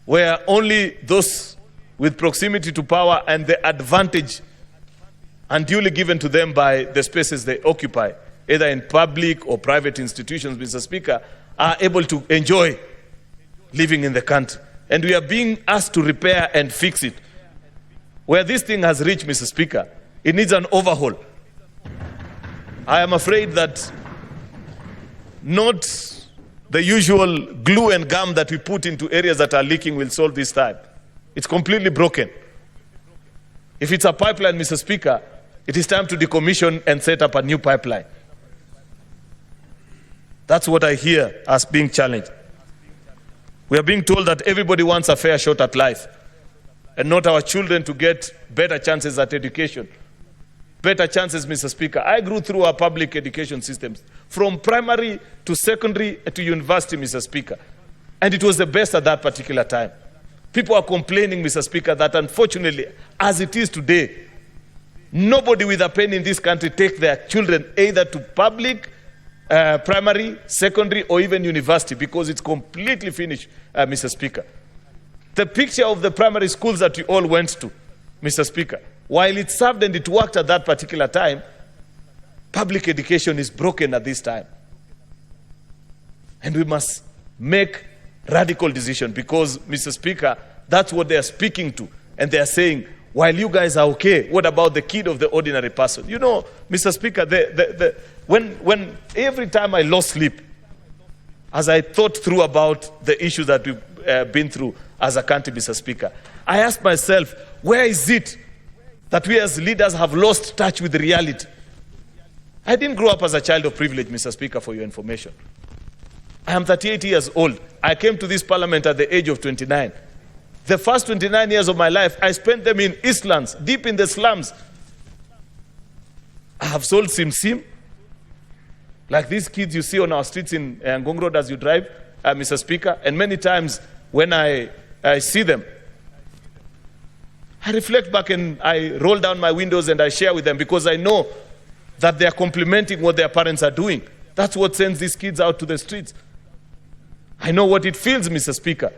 where only those with proximity to power and the advantage unduly given to them by the spaces they occupy, either in public or private institutions, Mr. Speaker, are able to enjoy living in the country. And we are being asked to repair and fix it. Where this thing has reached, Mr. Speaker, it needs an overhaul. I am afraid that not the usual glue and gum that we put into areas that are leaking will solve this time. It's completely broken. If it's a pipeline, Mr. Speaker, it is time to decommission and set up a new pipeline. That's what I hear as being challenged. We are being told that everybody wants a fair shot at life, and not our children to get better chances at education. Better chances, Mr. Speaker. I grew through our public education systems, from primary to secondary to university, Mr. Speaker. And it was the best at that particular time. People are complaining, Mr. Speaker, that unfortunately, as it is today, nobody with a pen in this country take their children either to public, primary, secondary, or even university, because it's completely finished, Mr. Speaker. The picture of the primary schools that you all went to, Mr. Speaker, while it served and it worked at that particular time, public education is broken at this time. And we must make radical decision, because, Mr. Speaker, that's what they are speaking to. And they are saying, while you guys are okay, what about the kid of the ordinary person? You know, Mr. Speaker, when every time I lost sleep, as I thought through about the issues that we've been through as a country, Mr. Speaker, I asked myself, where is it that we as leaders have lost touch with reality? I didn't grow up as a child of privilege, Mr. Speaker, for your information. I am 38 years old. I came to this parliament at the age of 29. The first 29 years of my life, I spent them in Eastlands, deep in the slums. I have sold sim, like these kids you see on our streets in Ngong Road as you drive, Mr. Speaker, and many times when I see them, I reflect back and I roll down my windows and I share with them, because I know that they are complementing what their parents are doing. That's what sends these kids out to the streets. I know what it feels, Mr. Speaker.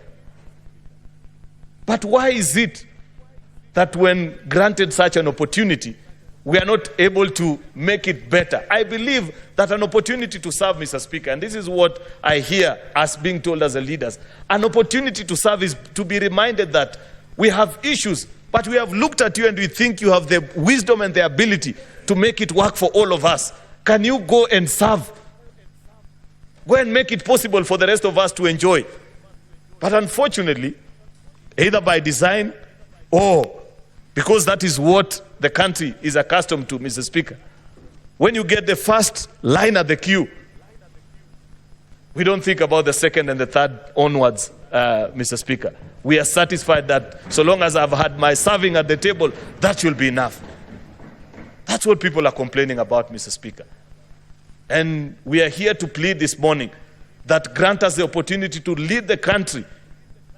But why is it that when granted such an opportunity, we are not able to make it better? I believe that an opportunity to serve, Mr. Speaker, and this is what I hear us being told as the leaders, an opportunity to serve is to be reminded that we have issues, but we have looked at you and we think you have the wisdom and the ability to make it work for all of us. Can you go and serve? Go and make it possible for the rest of us to enjoy. But unfortunately, either by design or because that is what the country is accustomed to, Mr. Speaker, when you get the first line at the queue, we don't think about the second and the third onwards, Mr. Speaker. We are satisfied that so long as I've had my serving at the table, that will be enough. That's what people are complaining about, Mr. Speaker. And we are here to plead this morning that grant us the opportunity to lead the country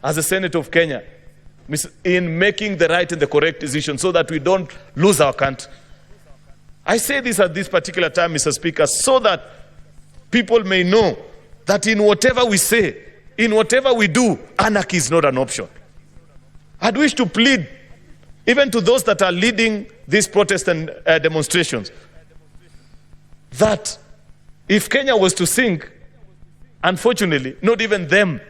as a Senate of Kenya in making the right and the correct decision, so that we don't lose our country. I say this at this particular time, Mr. Speaker, so that people may know that in whatever we say, in whatever we do, anarchy is not an option. I'd wish to plead even to those that are leading these protests and demonstrations, that if Kenya was to sink, unfortunately, not even them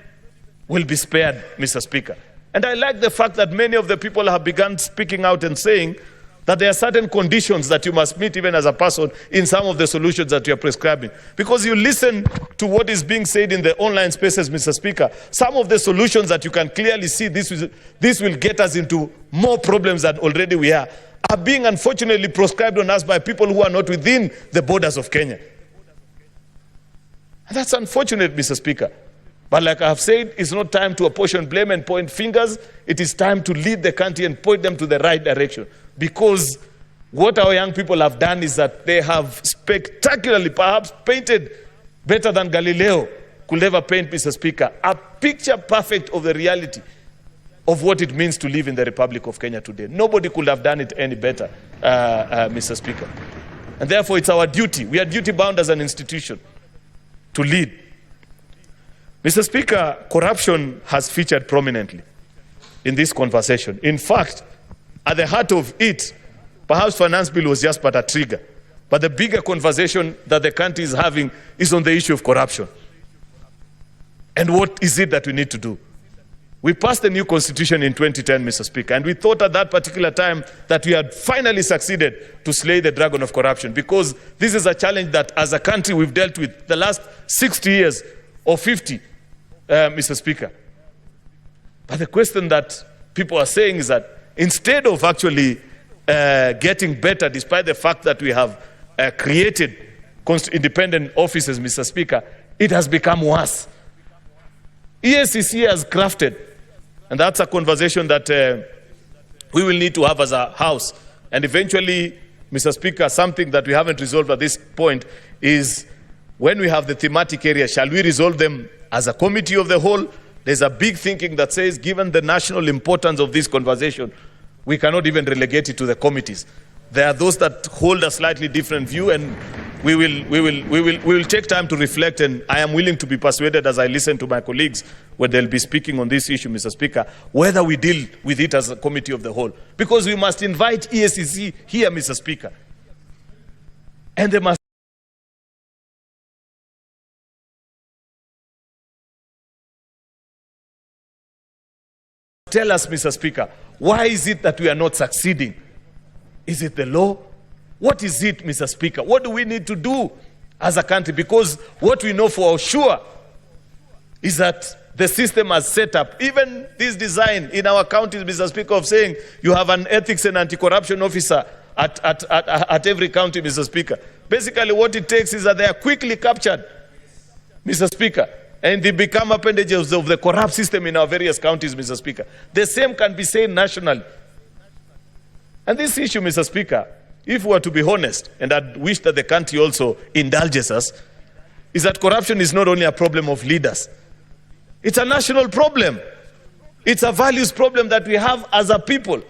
will be spared, Mr. Speaker. And I like the fact that many of the people have begun speaking out and saying that there are certain conditions that you must meet even as a person in some of the solutions that you are prescribing. Because you listen to what is being said in the online spaces, Mr. Speaker, some of the solutions that you can clearly see this will get us into more problems than already we are being unfortunately prescribed on us by people who are not within the borders of Kenya. And that's unfortunate, Mr. Speaker. But like I have said, it's not time to apportion blame and point fingers. It is time to lead the country and point them to the right direction. Because what our young people have done is that they have spectacularly, perhaps painted better than Galileo could ever paint, Mr. Speaker, a picture perfect of the reality of what it means to live in the Republic of Kenya today. Nobody could have done it any better, Mr. Speaker. And therefore, it's our duty. We are duty-bound as an institution to lead. Mr. Speaker, corruption has featured prominently in this conversation. In fact, at the heart of it, perhaps finance bill was just but a trigger. But the bigger conversation that the country is having is on the issue of corruption. And what is it that we need to do? We passed a new constitution in 2010, Mr. Speaker, and we thought at that particular time that we had finally succeeded to slay the dragon of corruption, because this is a challenge that as a country we've dealt with the last 60 years or 50, Mr. Speaker. But the question that people are saying is that instead of actually getting better, despite the fact that we have created independent offices, Mr. Speaker, it has become worse. EACC has crafted, and that's a conversation that we will need to have as a House. And eventually, Mr. Speaker, something that we haven't resolved at this point is when we have the thematic areas, shall we resolve them as a committee of the whole? There's a big thinking that says, given the national importance of this conversation, we cannot even relegate it to the committees. There are those that hold a slightly different view, and we will take time to reflect, and I am willing to be persuaded as I listen to my colleagues when they'll be speaking on this issue, Mr. Speaker, whether we deal with it as a committee of the whole. Because we must invite EACC here, Mr. Speaker. And they must tell us, Mr. Speaker, why is it that we are not succeeding? Is it the law? What is it, Mr. Speaker? What do we need to do as a country? Because what we know for sure is that the system has set up, even this design in our counties, Mr. Speaker, of saying you have an ethics and anti-corruption officer at every county, Mr. Speaker. Basically, what it takes is that they are quickly captured, Mr. Speaker, and they become appendages of the corrupt system in our various counties, Mr. Speaker. The same can be said nationally. And this issue, Mr. Speaker, if we are to be honest, and I wish that the country also indulges us, is that corruption is not only a problem of leaders. It's a national problem. It's a values problem that we have as a people.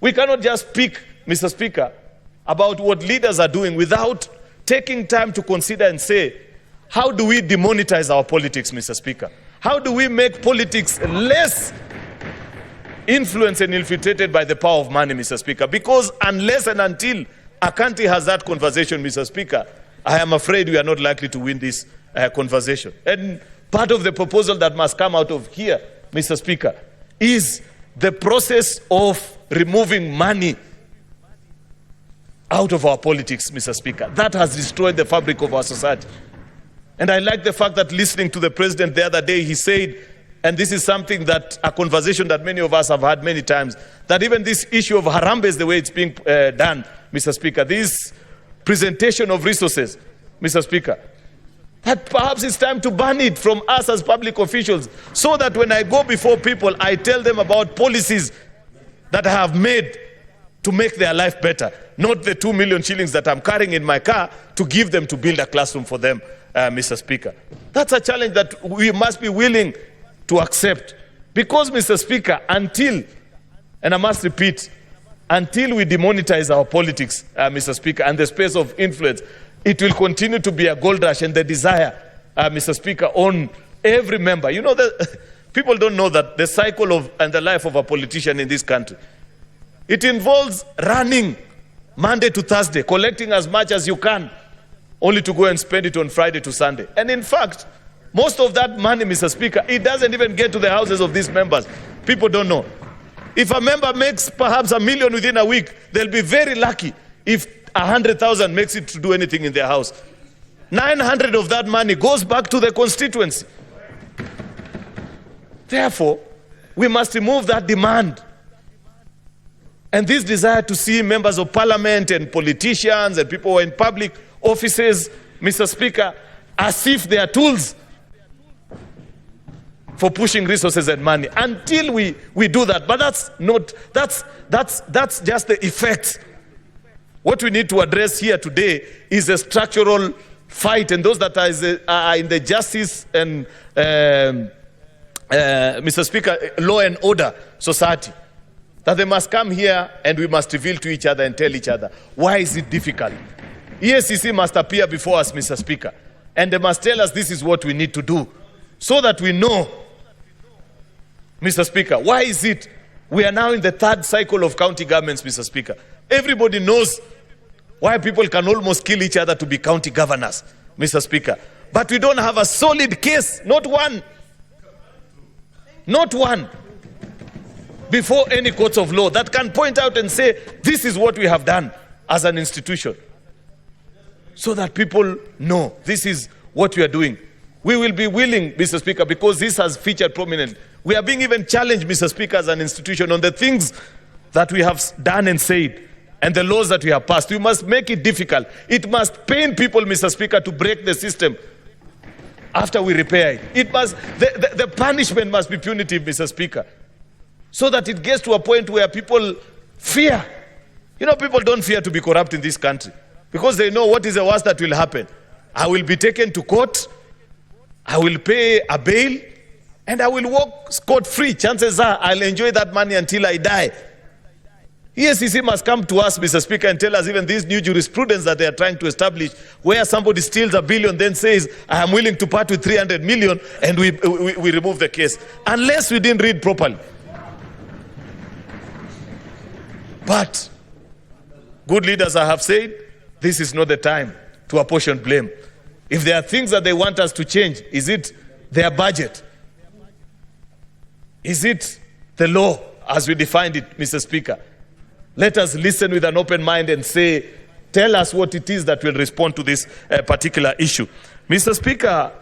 We cannot just speak, Mr. Speaker, about what leaders are doing without taking time to consider and say, how do we demonetize our politics, Mr. Speaker? How do we make politics less influenced and infiltrated by the power of money, Mr. Speaker? Because unless and until a country has that conversation, Mr. Speaker, I am afraid we are not likely to win this conversation. And part of the proposal that must come out of here, Mr. Speaker, is the process of removing money out of our politics, Mr. Speaker. That has destroyed the fabric of our society. And I like the fact that listening to the president the other day, he said, and this is something that, a conversation that many of us have had many times, that even this issue of Harambee is the way it's being done, Mr. Speaker, this presentation of resources, Mr. Speaker, that perhaps it's time to ban it from us as public officials, so that when I go before people, I tell them about policies that I have made to make their life better, not the 2 million shillings that I'm carrying in my car to give them to build a classroom for them, Mr. Speaker. That's a challenge that we must be willing to accept. Because, Mr. Speaker, until, and I must repeat, until we demonetize our politics, Mr. Speaker, and the space of influence, it will continue to be a gold rush and the desire, Mr. Speaker, on every member. You know, people don't know that the cycle of and the life of a politician in this country, it involves running Monday to Thursday, collecting as much as you can, only to go and spend it on Friday to Sunday. And in fact, most of that money, Mr. Speaker, it doesn't even get to the houses of these members. People don't know. If a member makes perhaps $1 million within a week, they'll be very lucky if 100,000 makes it to do anything in their house. 900 of that money goes back to the constituency. Therefore, we must remove that demand. And this desire to see members of parliament and politicians and people who are in public offices, Mr. Speaker, as if they are tools for pushing resources and money. Until we do that, but that's just the effects. What we need to address here today is a structural fight, and those that are in the justice and Mr. Speaker, law and order society, that they must come here and we must reveal to each other and tell each other, why is it difficult? EACC must appear before us, Mr. Speaker, and they must tell us this is what we need to do. so that we know, Mr. Speaker, why is it we are now in the third cycle of county governments, Mr. Speaker? Everybody knows why people can almost kill each other to be county governors, Mr. Speaker. But we don't have a solid case, not one, before any courts of law that can point out and say, this is what we have done as an institution, so that people know this is what we are doing. We will be willing, Mr. Speaker, because this has featured prominently. We are being even challenged, Mr. Speaker, as an institution on the things that we have done and said and the laws that we have passed. We must make it difficult. It must pain people, Mr. Speaker, to break the system after we repair it. The punishment must be punitive, Mr. Speaker, so that it gets to a point where people fear. You know, people don't fear to be corrupt in this country because they know what is the worst that will happen. I will be taken to court, I will pay a bail, and I will walk scot-free. Chances are I'll enjoy that money until I die. EACC must come to us, Mr. Speaker, and tell us even this new jurisprudence that they are trying to establish, where somebody steals $1 billion, then says, I am willing to part with 300 million, and we remove the case. Unless we didn't read properly. But good leaders have said, this is not the time to apportion blame. If there are things that they want us to change, is it their budget? Is it the law as we defined it, Mr. Speaker? Let us listen with an open mind and say, tell us what it is that will respond to this particular issue. Mr. Speaker,